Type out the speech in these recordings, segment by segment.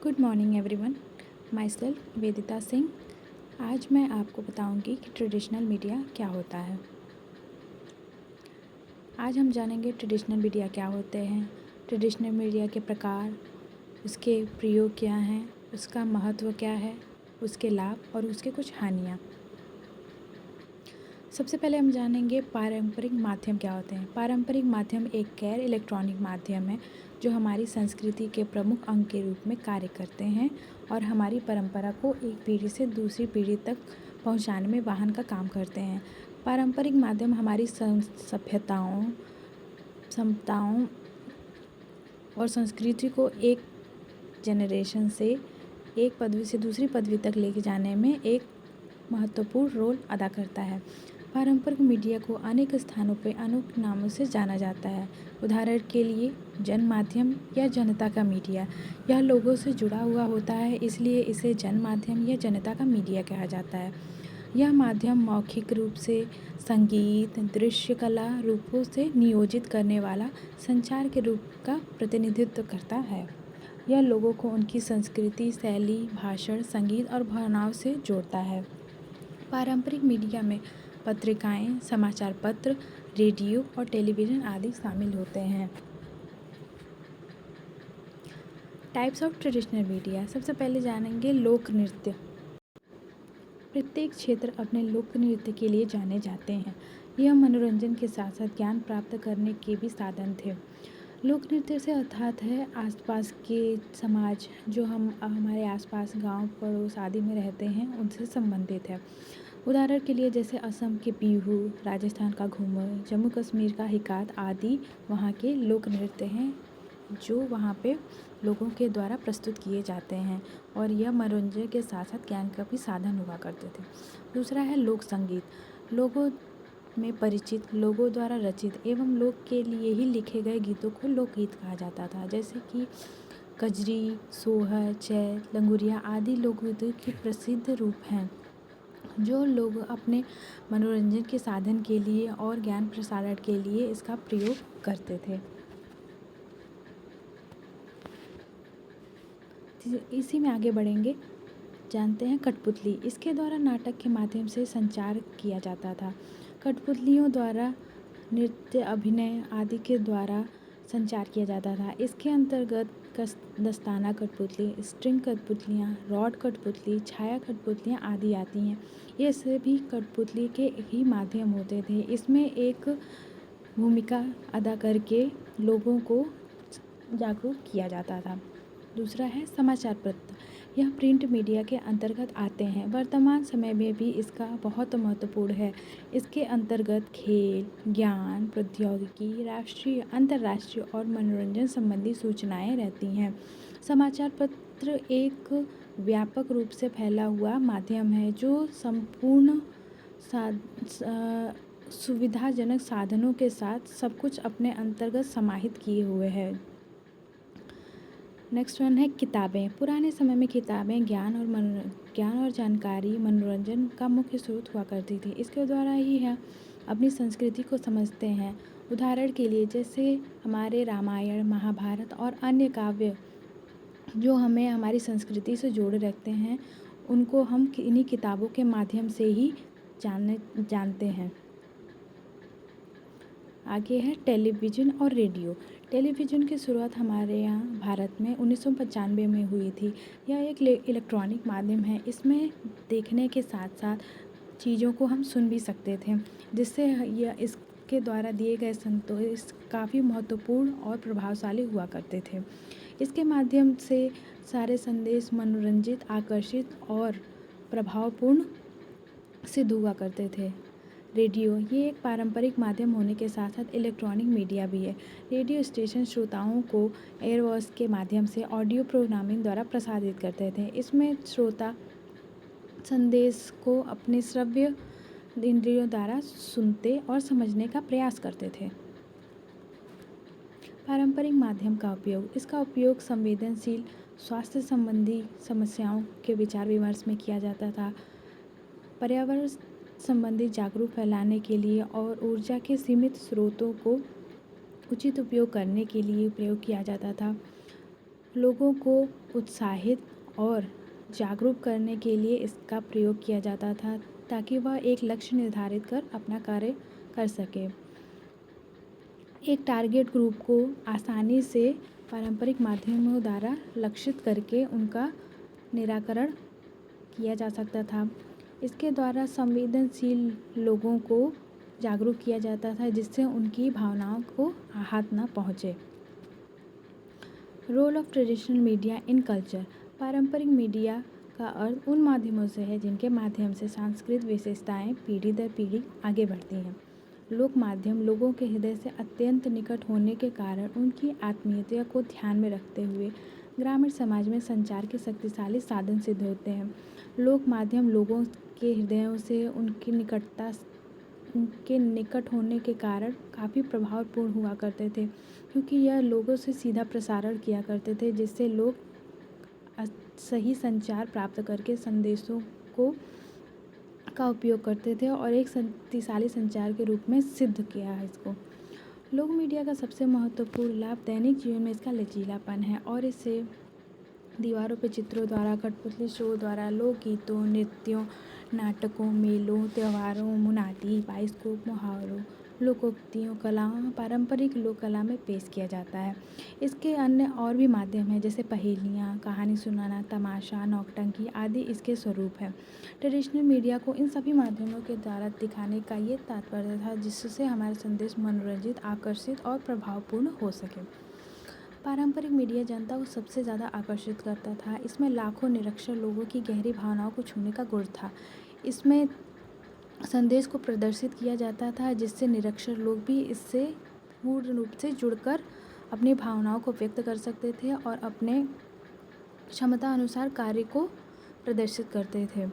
Good morning everyone. Myself Vedita Singh. आज मैं आपको बताऊंगी कि ट्रेडिशनल मीडिया क्या होता है। आज हम जानेंगे ट्रेडिशनल मीडिया क्या होते हैं, ट्रेडिशनल मीडिया के प्रकार, उसके प्रयोग क्या हैं, उसका महत्व क्या है, उसके लाभ और उसके कुछ हानियाँ। सबसे पहले हम जानेंगे पारंपरिक माध्यम क्या होते हैं। पारंपरिक माध्यम एक गैर इलेक्ट्रॉनिक माध्यम है जो हमारी संस्कृति के प्रमुख अंग के रूप में कार्य करते हैं और हमारी परंपरा को एक पीढ़ी से दूसरी पीढ़ी तक पहुंचाने में वाहन का काम करते हैं। पारंपरिक माध्यम हमारी सभ्यताओं, समताओं और संस्कृति को एक जनरेशन से एक पदवी से दूसरी पदवी तक लेके जाने में एक महत्वपूर्ण रोल अदा करता है। पारंपरिक मीडिया को अनेक स्थानों पर अनेक नामों से जाना जाता है। उदाहरण के लिए जन माध्यम या जनता का मीडिया, यह लोगों से जुड़ा हुआ होता है, इसलिए इसे जन माध्यम या जनता का मीडिया कहा जाता है। यह माध्यम मौखिक रूप से संगीत, दृश्य कला रूपों से नियोजित करने वाला संचार के रूप का प्रतिनिधित्व करता है। यह लोगों को उनकी संस्कृति, शैली, भाषण, संगीत और भावनाओं से जोड़ता है। पारंपरिक मीडिया में पत्रिकाएं, समाचार पत्र, रेडियो और टेलीविज़न आदि शामिल होते हैं। Types of traditional media. सबसे पहले जानेंगे लोक नृत्य। प्रत्येक क्षेत्र अपने लोक नृत्य के लिए जाने जाते हैं। यह मनोरंजन के साथ साथ ज्ञान प्राप्त करने के भी साधन थे। लोक नृत्य से अर्थात है आसपास के समाज, जो हम हमारे आसपास गांव पड़ोस आदि में रहते हैं, उनसे संबंधित है। उदाहरण के लिए जैसे असम के बिहू, राजस्थान का घूमर, जम्मू कश्मीर का हिकात आदि वहाँ के लोक नृत्य हैं जो वहाँ पे लोगों के द्वारा प्रस्तुत किए जाते हैं और यह मनोरंजन के साथ साथ ज्ञान का भी साधन हुआ करते थे। दूसरा है लोक संगीत। लोगों में परिचित, लोगों द्वारा रचित एवं लोग के लिए ही लिखे गए गीतों को लोकगीत कहा जाता था। जैसे कि कजरी, सोहर, चैत, लंगुरिया आदि लोकगीतों के प्रसिद्ध रूप हैं जो लोग अपने मनोरंजन के साधन के लिए और ज्ञान प्रसारण के लिए इसका प्रयोग करते थे। इसी में आगे बढ़ेंगे, जानते हैं कठपुतली। इसके द्वारा नाटक के माध्यम से संचार किया जाता था। कठपुतलियों द्वारा नृत्य, अभिनय आदि के द्वारा संचार किया जाता था। इसके अंतर्गत दस्ताना कठपुतली, स्ट्रिंग कठपुतलियाँ, रॉड कठपुतली, छाया कठपुतलियाँ आदि आती हैं। ये सभी कठपुतली के ही माध्यम होते थे। इसमें एक भूमिका अदा करके लोगों को जागरूक किया जाता था। दूसरा है समाचार पत्र। यह प्रिंट मीडिया के अंतर्गत आते हैं। वर्तमान समय में भी इसका बहुत महत्वपूर्ण है। इसके अंतर्गत खेल, ज्ञान, प्रौद्योगिकी, राष्ट्रीय, अंतर्राष्ट्रीय और मनोरंजन संबंधी सूचनाएं रहती हैं। समाचार पत्र एक व्यापक रूप से फैला हुआ माध्यम है जो संपूर्ण सुविधाजनक साधनों के साथ सब कुछ अपने अंतर्गत समाहित किए हुए है। नेक्स्ट वन है किताबें। पुराने समय में किताबें ज्ञान और जानकारी, मनोरंजन का मुख्य स्रोत हुआ करती थी। इसके द्वारा ही हम अपनी संस्कृति को समझते हैं। उदाहरण के लिए जैसे हमारे रामायण, महाभारत और अन्य काव्य जो हमें हमारी संस्कृति से जोड़े रखते हैं, उनको हम इन्हीं किताबों के माध्यम से ही जानते हैं। आगे है टेलीविज़न और रेडियो। टेलीविज़न की शुरुआत हमारे यहाँ भारत में 1995 में हुई थी। यह एक इलेक्ट्रॉनिक माध्यम है। इसमें देखने के साथ साथ चीज़ों को हम सुन भी सकते थे, जिससे यह इसके द्वारा दिए गए संदेश काफ़ी महत्वपूर्ण और प्रभावशाली हुआ करते थे। इसके माध्यम से सारे संदेश मनोरंजित, आकर्षित और प्रभावपूर्ण सिद्ध हुआ करते थे। रेडियो, ये एक पारंपरिक माध्यम होने के साथ साथ इलेक्ट्रॉनिक मीडिया भी है। रेडियो स्टेशन श्रोताओं को एयरवेव्स के माध्यम से ऑडियो प्रोग्रामिंग द्वारा प्रसारित करते थे। इसमें श्रोता संदेश को अपने श्रव्य इंद्रियों द्वारा सुनते और समझने का प्रयास करते थे। पारंपरिक माध्यम का उपयोग। इसका उपयोग संवेदनशील स्वास्थ्य संबंधी समस्याओं के विचार विमर्श में किया जाता था। पर्यावरण संबंधी जागरूक फैलाने के लिए और ऊर्जा के सीमित स्रोतों को उचित उपयोग करने के लिए प्रयोग किया जाता था। लोगों को उत्साहित और जागरूक करने के लिए इसका प्रयोग किया जाता था ताकि वह एक लक्ष्य निर्धारित कर अपना कार्य कर सके। एक टारगेट ग्रुप को आसानी से पारंपरिक माध्यमों द्वारा लक्षित करके उनका निराकरण किया जा सकता था। इसके द्वारा संवेदनशील लोगों को जागरूक किया जाता था जिससे उनकी भावनाओं को आहत न पहुँचे। Role of traditional media in culture. पारंपरिक मीडिया का अर्थ उन माध्यमों से है जिनके माध्यम से सांस्कृतिक विशेषताएं पीढ़ी दर पीढ़ी आगे बढ़ती हैं। लोक माध्यम लोगों के हृदय से अत्यंत निकट होने के कारण उनकी आत्मीयता को ध्यान में रखते हुए ग्रामीण समाज में संचार के शक्तिशाली साधन सिद्ध होते हैं। लोक माध्यम लोगों के हृदयों से उनके निकट होने के कारण काफ़ी प्रभावपूर्ण हुआ करते थे क्योंकि यह लोगों से सीधा प्रसारण किया करते थे जिससे लोग सही संचार प्राप्त करके संदेशों का उपयोग करते थे और एक शक्तिशाली संचार के रूप में सिद्ध किया है इसको। लोक मीडिया का सबसे महत्वपूर्ण लाभ दैनिक जीवन में इसका लचीलापन है और इसे दीवारों पे चित्रों द्वारा, कठपुतली शो द्वारा, लोकगीतों, नृत्यों, नाटकों, मेलों, त्योहारों, मुनादी, बाइस्कोप, मुहावरों, लोकोक्तियों, कलाओं, पारंपरिक लोक कला में पेश किया जाता है। इसके अन्य और भी माध्यम हैं जैसे पहेलियाँ, कहानी सुनाना, तमाशा, नौटंकी आदि इसके स्वरूप हैं। ट्रेडिशनल मीडिया को इन सभी माध्यमों के द्वारा दिखाने का ये तात्पर्य था जिससे हमारा संदेश मनोरंजित, आकर्षित और प्रभावपूर्ण हो सके। पारंपरिक मीडिया जनता को सबसे ज़्यादा आकर्षित करता था। इसमें लाखों निरक्षर लोगों की गहरी भावनाओं को छूने का गुण था। इसमें संदेश को प्रदर्शित किया जाता था जिससे निरक्षर लोग भी इससे पूर्ण रूप से जुड़कर अपनी भावनाओं को व्यक्त कर सकते थे और अपने क्षमता अनुसार कार्य को प्रदर्शित करते थे।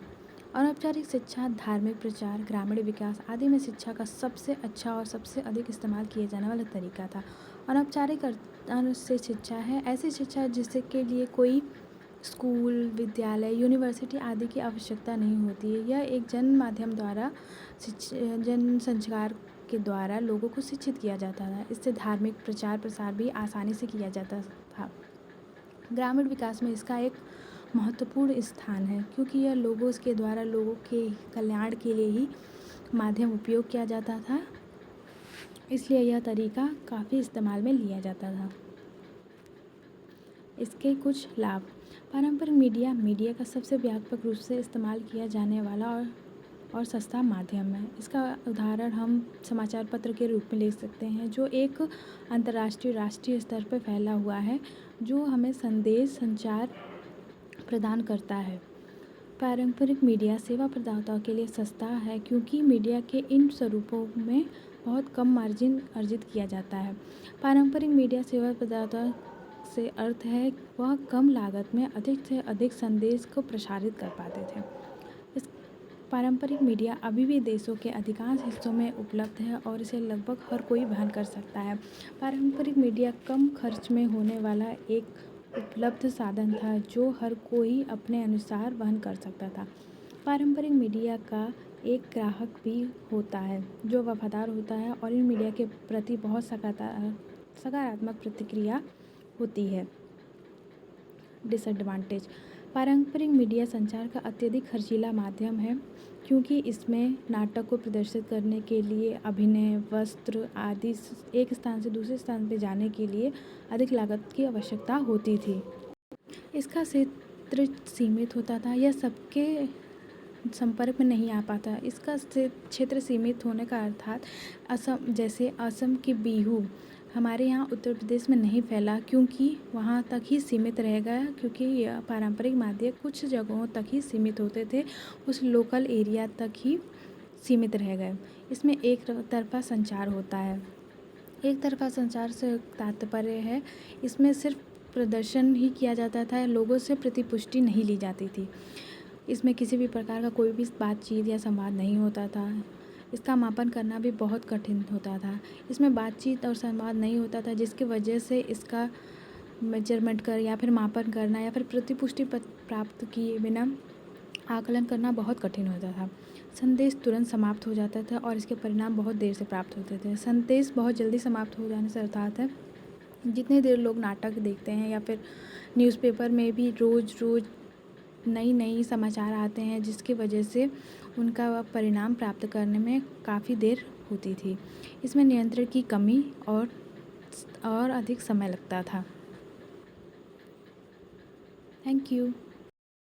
अनौपचारिक शिक्षा, धार्मिक प्रचार, ग्रामीण विकास आदि में शिक्षा का सबसे अच्छा और सबसे अधिक इस्तेमाल किए जाने वाला तरीका था। अनौपचारिक अर्थ से शिक्षा है ऐसी शिक्षा जिससे के लिए कोई स्कूल, विद्यालय, यूनिवर्सिटी आदि की आवश्यकता नहीं होती है। यह एक जन माध्यम द्वारा जन संस्कार के द्वारा लोगों को शिक्षित किया जाता था। इससे धार्मिक प्रचार प्रसार भी आसानी से किया जाता था। ग्रामीण विकास में इसका एक महत्वपूर्ण स्थान है क्योंकि यह लोगों के द्वारा लोगों के कल्याण के लिए ही माध्यम उपयोग किया जाता था, इसलिए यह तरीका काफ़ी इस्तेमाल में लिया जाता था। इसके कुछ लाभ। पारंपरिक मीडिया का सबसे व्यापक रूप से इस्तेमाल किया जाने वाला और सस्ता माध्यम है। इसका उदाहरण हम समाचार पत्र के रूप में ले सकते हैं जो एक अंतर्राष्ट्रीय राष्ट्रीय स्तर पर फैला हुआ है जो हमें संदेश संचार प्रदान करता है। पारंपरिक मीडिया सेवा प्रदाताओं के लिए सस्ता है क्योंकि मीडिया के इन स्वरूपों में बहुत कम मार्जिन अर्जित किया जाता है। पारंपरिक मीडिया सेवा प्रदाता से अर्थ है वह कम लागत में अधिक से अधिक संदेश को प्रसारित कर पाते थे। इस पारंपरिक मीडिया अभी भी देशों के अधिकांश हिस्सों में उपलब्ध है और इसे लगभग हर कोई वहन कर सकता है। पारंपरिक मीडिया कम खर्च में होने वाला एक उपलब्ध साधन था जो हर कोई अपने अनुसार वहन कर सकता था। पारंपरिक मीडिया का एक ग्राहक भी होता है जो वफादार होता है और इन मीडिया के प्रति बहुत सकारात्मक प्रतिक्रिया होती है। डिसएडवांटेज। पारंपरिक मीडिया संचार का अत्यधिक खर्चीला माध्यम है क्योंकि इसमें नाटक को प्रदर्शित करने के लिए अभिनय, वस्त्र आदि एक स्थान से दूसरे स्थान पर जाने के लिए अधिक लागत की आवश्यकता होती थी। इसका क्षेत्र सीमित होता था, यह सबके संपर्क में नहीं आ पाता। इसका क्षेत्र सीमित होने का अर्थात असम की बिहू हमारे यहाँ उत्तर प्रदेश में नहीं फैला क्योंकि वहाँ तक ही सीमित रह गया क्योंकि यह पारंपरिक माध्यम कुछ जगहों तक ही सीमित होते थे, उस लोकल एरिया तक ही सीमित रह गए। इसमें एक तरफा संचार होता है। एक तरफा संचार से तात्पर्य है इसमें सिर्फ प्रदर्शन ही किया जाता था, लोगों से प्रतिपुष्टि नहीं ली जाती थी। इसमें किसी भी प्रकार का कोई भी बातचीत या संवाद नहीं होता था। इसका मापन करना भी बहुत कठिन होता था। इसमें बातचीत और संवाद नहीं होता था जिसकी वजह से इसका मेजरमेंट कर या फिर मापन करना या फिर प्रतिपुष्टि प्राप्त किए बिना आकलन करना बहुत कठिन होता था। संदेश तुरंत समाप्त हो जाता था और इसके परिणाम बहुत देर से प्राप्त होते थे। संदेश बहुत जल्दी समाप्त हो जाने से अर्थात है जितने देर लोग नाटक देखते हैं या फिर न्यूज़पेपर में भी रोज़ रोज़ नई नई समाचार आते हैं, जिसकी वजह से उनका परिणाम प्राप्त करने में काफ़ी देर होती थी। इसमें नियंत्रण की कमी और अधिक समय लगता था। Thank you.